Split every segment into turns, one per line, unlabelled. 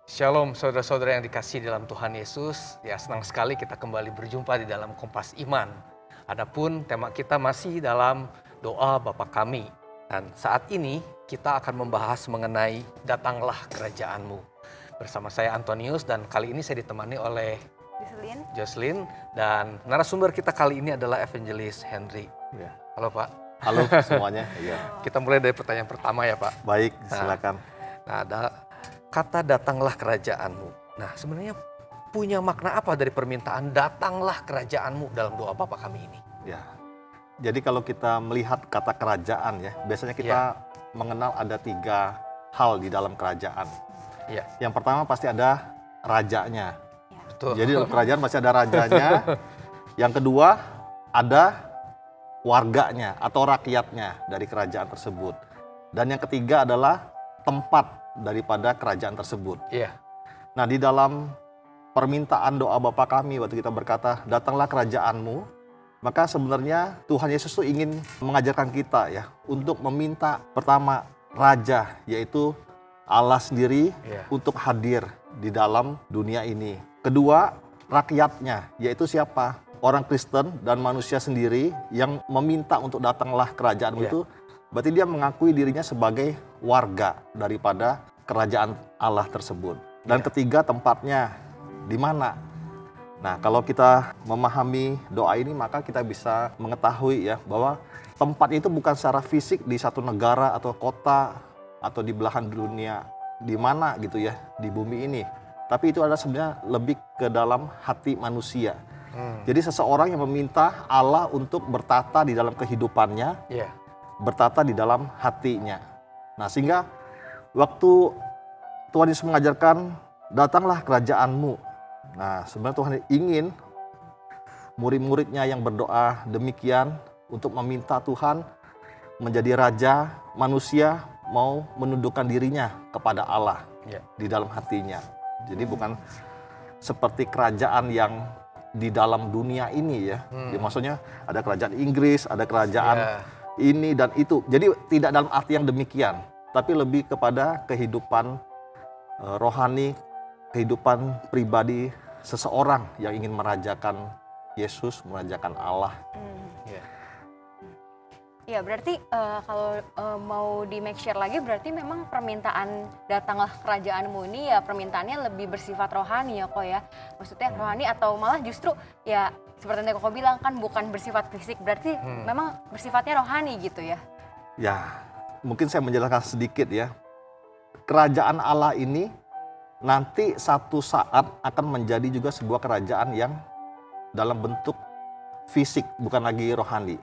Shalom saudara-saudara yang dikasihi dalam Tuhan Yesus. Ya, senang sekali kita kembali berjumpa di dalam Kompas Iman. Adapun tema kita masih dalam doa Bapa Kami. Dan saat ini kita akan membahas mengenai datanglah kerajaan-Mu. Bersama saya Antonius dan kali ini saya ditemani oleh Jocelyn dan narasumber kita kali ini adalah Evangelist Henry.
Ya.
Halo Pak.
Halo semuanya. Ya.
Kita mulai dari pertanyaan pertama ya Pak.
Baik, silakan.
Nah, ada kata datanglah kerajaan-Mu. Nah, sebenarnya punya makna apa dari permintaan datanglah kerajaan-Mu dalam doa Bapa Kami ini?
Ya. Jadi kalau kita melihat kata kerajaan ya, biasanya kita mengenal ada 3 hal di dalam kerajaan.
Ya.
Yang pertama pasti ada rajanya.
Betul.
Jadi dalam kerajaan pasti ada rajanya. Yang kedua ada warganya atau rakyatnya dari kerajaan tersebut. Dan yang ketiga adalah tempat daripada kerajaan tersebut.
Iya.
Nah, di dalam permintaan doa Bapa Kami waktu kita berkata, datanglah kerajaan-Mu, maka sebenarnya Tuhan Yesus tuh ingin mengajarkan kita ya untuk meminta pertama raja, yaitu Allah sendiri untuk hadir di dalam dunia ini. Kedua, rakyatnya, yaitu siapa? Orang Kristen dan manusia sendiri yang meminta untuk datanglah kerajaan-Mu itu, berarti dia mengakui dirinya sebagai warga daripada kerajaan Allah tersebut. Dan ketiga, tempatnya di mana. Nah, kalau kita memahami doa ini, maka kita bisa mengetahui ya bahwa tempat itu bukan secara fisik di satu negara atau kota atau di belahan dunia di mana gitu ya, di bumi ini. Tapi itu adalah sebenarnya lebih ke dalam hati manusia. Jadi seseorang yang meminta Allah untuk bertata di dalam kehidupannya, bertata di dalam hatinya. Nah, sehingga waktu Tuhan Yesus mengajarkan, datanglah kerajaan-Mu. Nah, sebenarnya Tuhan ingin murid-muridnya yang berdoa demikian untuk meminta Tuhan menjadi raja, manusia mau menundukkan dirinya kepada Allah di dalam hatinya. Jadi bukan seperti kerajaan yang di dalam dunia ini ya. Ya, maksudnya ada kerajaan Inggris, ada kerajaan ini dan itu. Jadi tidak dalam arti yang demikian, tapi lebih kepada kehidupan rohani, kehidupan pribadi seseorang yang ingin merajakan Yesus, merajakan Allah.
Ya, berarti kalau mau di make sure lagi, berarti memang permintaan datanglah kerajaan-Mu ini ya permintaannya lebih bersifat rohani ya kok ya. Maksudnya rohani atau malah justru ya seperti yang Koko bilang kan bukan bersifat fisik, berarti memang bersifatnya rohani gitu ya.
Ya, mungkin saya menjelaskan sedikit ya. Kerajaan Allah ini nanti satu saat akan menjadi juga sebuah kerajaan yang dalam bentuk fisik, bukan lagi rohani.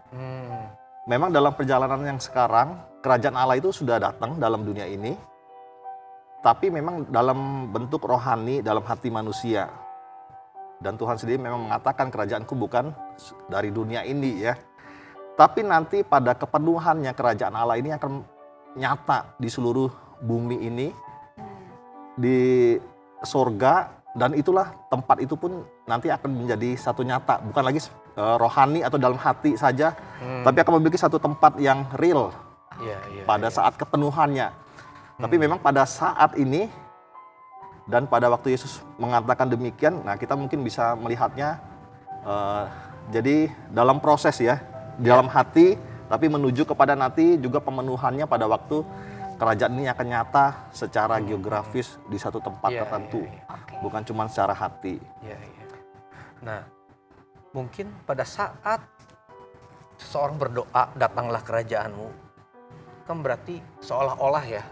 Memang dalam perjalanan yang sekarang, kerajaan Allah itu sudah datang dalam dunia ini, tapi memang dalam bentuk rohani, dalam hati manusia. Dan Tuhan sendiri memang mengatakan kerajaan-Ku bukan dari dunia ini ya. Tapi nanti pada kepenuhannya kerajaan Allah ini akan nyata di seluruh bumi ini, di sorga, dan itulah tempat itu pun nanti akan menjadi satu nyata, bukan lagi rohani atau dalam hati saja, tapi akan memiliki satu tempat yang real pada saat kepenuhannya. Tapi memang pada saat ini dan pada waktu Yesus mengatakan demikian, nah kita mungkin bisa melihatnya jadi dalam proses ya, dalam hati, tapi menuju kepada nanti juga pemenuhannya pada waktu kerajaan ini akan nyata secara geografis di satu tempat tertentu, bukan cuma secara hati.
Nah, mungkin pada saat seseorang berdoa, datanglah kerajaan-Mu, kan berarti seolah-olah ya,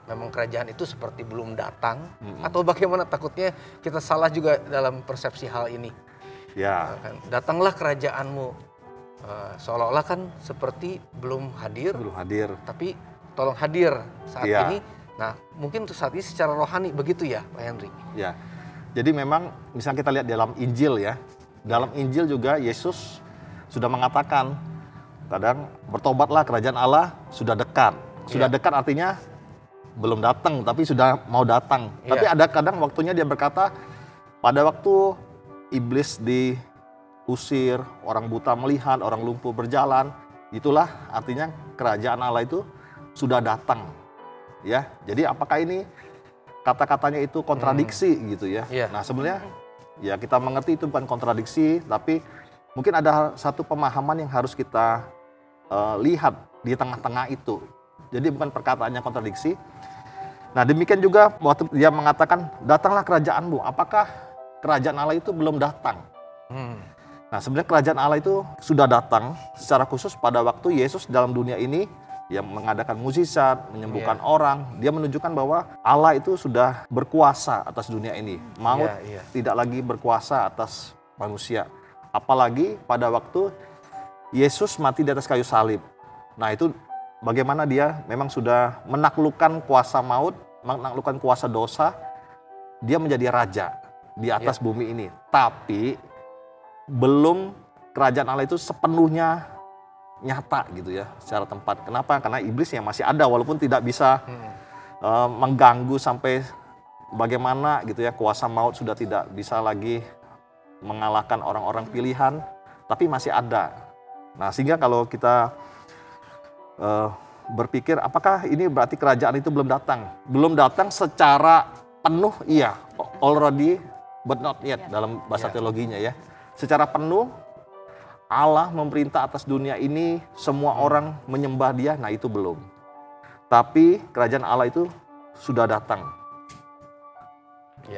memang kerajaan itu seperti belum datang, atau bagaimana takutnya kita salah juga dalam persepsi hal ini. Datanglah kerajaan-Mu, seolah-olah kan seperti belum hadir, tapi tolong hadir saat ini. Nah, mungkin untuk saat ini secara rohani begitu ya, Pak Henry?
Ya, jadi memang misalnya kita lihat dalam Injil ya, dalam Injil juga Yesus sudah mengatakan, kadang bertobatlah kerajaan Allah sudah dekat. Sudah dekat artinya belum datang, tapi sudah mau datang. Tapi ada kadang waktunya dia berkata, pada waktu iblis diusir, orang buta melihat, orang lumpuh berjalan, itulah artinya kerajaan Allah itu sudah datang. Ya, jadi apakah ini kata-katanya itu kontradiksi gitu ya. Nah sebenarnya ya kita mengerti itu bukan kontradiksi, tapi mungkin ada satu pemahaman yang harus kita lihat di tengah-tengah itu. Jadi bukan perkataannya kontradiksi. Nah demikian juga waktu dia mengatakan, datanglah kerajaanmu. Apakah kerajaan Allah itu belum datang? Nah sebenarnya kerajaan Allah itu sudah datang secara khusus pada waktu Yesus dalam dunia ini yang mengadakan mukjizat, menyembuhkan orang. Dia menunjukkan bahwa Allah itu sudah berkuasa atas dunia ini. Maut tidak lagi berkuasa atas manusia. Apalagi pada waktu Yesus mati di atas kayu salib. Nah itu bagaimana dia memang sudah menaklukkan kuasa maut, menaklukkan kuasa dosa. Dia menjadi raja di atas bumi ini. Tapi belum kerajaan Allah itu sepenuhnya nyata gitu ya secara tempat. Kenapa? Karena iblis yang masih ada walaupun tidak bisa mengganggu sampai bagaimana gitu ya. Kuasa maut sudah tidak bisa lagi mengalahkan orang-orang pilihan, tapi masih ada. Nah sehingga kalau kita berpikir apakah ini berarti kerajaan itu belum datang? Belum datang secara penuh, iya, already but not yet dalam bahasa teologinya ya. Secara penuh Allah memerintah atas dunia ini, semua orang menyembah Dia, nah itu belum. Tapi kerajaan Allah itu sudah datang.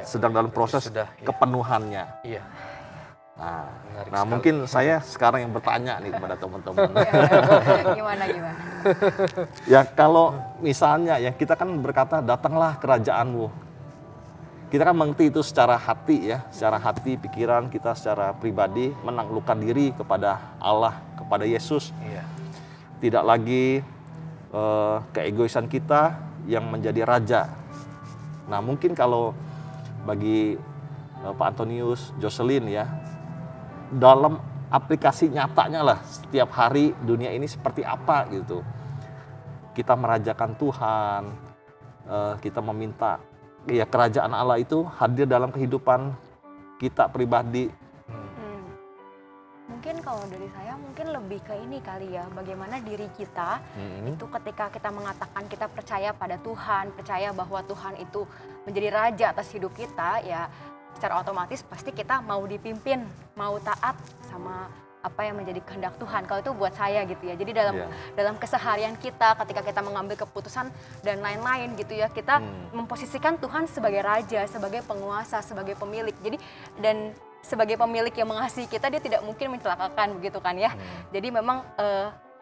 Sedang dalam proses kepenuhannya. Nah mungkin saya sekarang yang bertanya nih kepada teman-teman.
Gimana?
Ya kalau misalnya ya kita kan berkata datanglah kerajaanmu. Kita kan mengerti itu secara hati ya, secara hati, pikiran kita secara pribadi menaklukkan diri kepada Allah, kepada Yesus. Tidak lagi keegoisan kita yang menjadi raja. Nah mungkin kalau bagi Pak Antonius, Jocelyn ya, dalam aplikasi nyatanya lah setiap hari dunia ini seperti apa gitu. Kita merajakan Tuhan, kita meminta ya kerajaan Allah itu hadir dalam kehidupan kita pribadi.
Mungkin kalau dari saya mungkin lebih ke ini kali ya, bagaimana diri kita itu ketika kita mengatakan kita percaya pada Tuhan, percaya bahwa Tuhan itu menjadi raja atas hidup kita, ya secara otomatis pasti kita mau dipimpin, mau taat sama apa yang menjadi kehendak Tuhan. Kalau itu buat saya gitu ya. Jadi dalam keseharian kita ketika kita mengambil keputusan dan lain-lain gitu ya, kita memposisikan Tuhan sebagai raja, sebagai penguasa, sebagai pemilik. Jadi dan sebagai pemilik yang mengasihi kita, dia tidak mungkin mencelakakan begitu kan ya. Jadi memang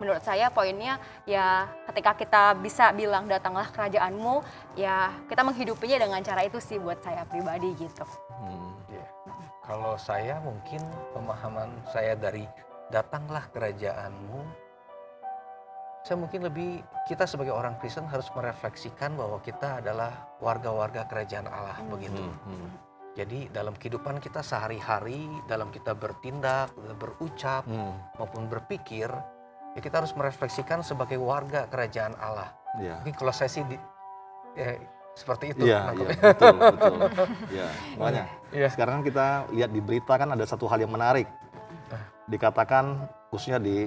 menurut saya poinnya ya ketika kita bisa bilang datanglah kerajaanmu, ya kita menghidupinya dengan cara itu sih buat saya pribadi gitu.
Kalau saya mungkin pemahaman saya dari datanglah kerajaanmu, saya mungkin lebih kita sebagai orang Kristen harus merefleksikan bahwa kita adalah warga-warga kerajaan Allah begitu. Jadi dalam kehidupan kita sehari-hari, dalam kita bertindak, berucap maupun berpikir, ya kita harus merefleksikan sebagai warga kerajaan Allah. Mungkin kalau saya sih seperti itu.
Iya, betul. Ya, makanya sekarang kita lihat di berita kan ada satu hal yang menarik. Dikatakan khususnya di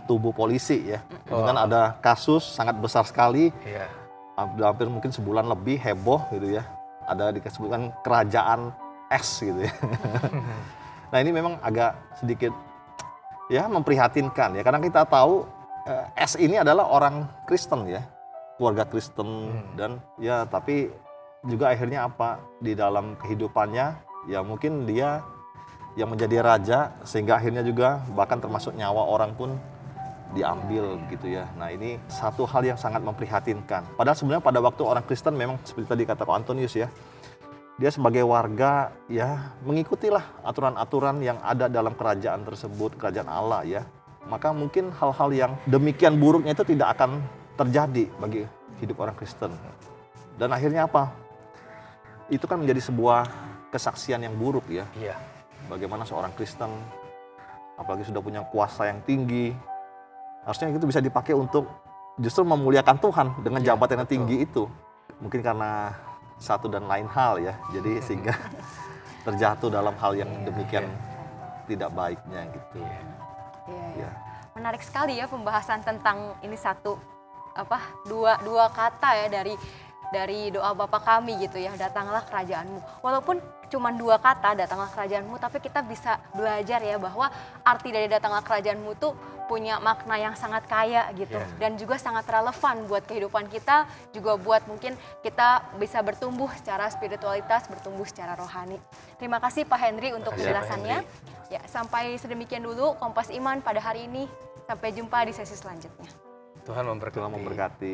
tubuh polisi ya. Dengan ada kasus sangat besar sekali. Hampir mungkin sebulan lebih heboh gitu ya. Ada disebutkan kerajaan S gitu ya. Nah ini memang agak sedikit ya memprihatinkan ya. Karena kita tahu S ini adalah orang Kristen ya. Keluarga Kristen dan ya tapi juga akhirnya apa di dalam kehidupannya ya mungkin dia yang menjadi raja sehingga akhirnya juga bahkan termasuk nyawa orang pun diambil gitu ya. Nah ini satu hal yang sangat memprihatinkan. Padahal sebenarnya pada waktu orang Kristen memang seperti tadi kata Ko Antonius ya, dia sebagai warga ya mengikutilah aturan-aturan yang ada dalam kerajaan tersebut, kerajaan Allah ya. Maka mungkin hal-hal yang demikian buruknya itu tidak akan terjadi bagi hidup orang Kristen. Dan akhirnya apa? Itu kan menjadi sebuah kesaksian yang buruk ya. Bagaimana seorang Kristen, apalagi sudah punya kuasa yang tinggi, harusnya itu bisa dipakai untuk justru memuliakan Tuhan dengan jabatan yang tinggi itu. Mungkin karena satu dan lain hal ya, jadi sehingga terjatuh dalam hal yang demikian tidak baiknya gitu.
Menarik sekali ya pembahasan tentang ini dua kata ya dari dari doa Bapa kami gitu ya, datanglah kerajaanmu. Walaupun cuma 2 kata, datanglah kerajaanmu, tapi kita bisa belajar ya bahwa arti dari datanglah kerajaanmu tuh punya makna yang sangat kaya gitu. Dan juga sangat relevan buat kehidupan kita, juga buat mungkin kita bisa bertumbuh secara spiritualitas, bertumbuh secara rohani. Terima kasih Pak Henry untuk penjelasannya. Ya, sampai sedemikian dulu Kompas Iman pada hari ini. Sampai jumpa di sesi selanjutnya.
Tuhan memberkati.
Tuhan memberkati.